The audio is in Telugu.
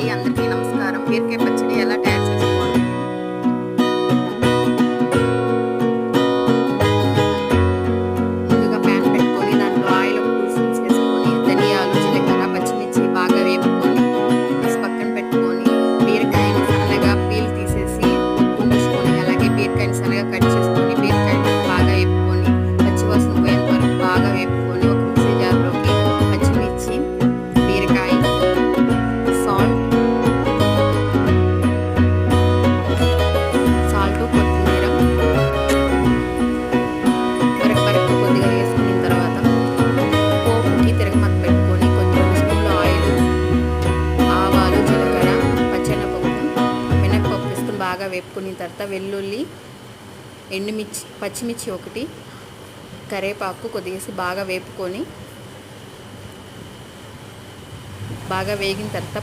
అండి, అందరికీ నమస్కారం. బీరకాయ పచ్చడి ఎలా తయారు చేసుకోవాలి? ముందుగా ప్యాన్ పెట్టుకొని దాంట్లో ఆయిల్ ఒక 2 స్పూన్స్ వేసుకొని ధనియాలు, జీలకర్ర, పచ్చిమిర్చి బాగా వేపుకొని తీసి పక్కన పెట్టుకొని బీరకాయని సన్నగా పీల్ తీసేసి ఉప్పు మూసుకొని అలాగే బీరకాయని సన్నగా కట్ చేసుకొని బీరకాయని బాగా వేపుకొని పచ్చివాసన పోయేంత వరకు బాగా వేపుకొని ఒక మిక్సీ జార్లోకి పచ్చిమిర్చి, బీరకాయ, సాల్ట్, కొత్తిమీర బరక కొద్దిగా వేసుకున్న తర్వాత పోపుకి తిరగమత పెట్టుకొని కొంచెం స్పూన్లో ఆయిల్, ఆవాలు, జీలకర్ర, పచ్చెనపప్పు, మినప్పప్పు వేసుకుని బాగా వేపుకున్న తర్వాత వెల్లుల్లి, ఎండుమిర్చి, పచ్చిమిర్చి ఒకటి, కరివేపాకు కొద్దిగా వేసి బాగా వేపుకొని బాగా వేగిన తర్వాత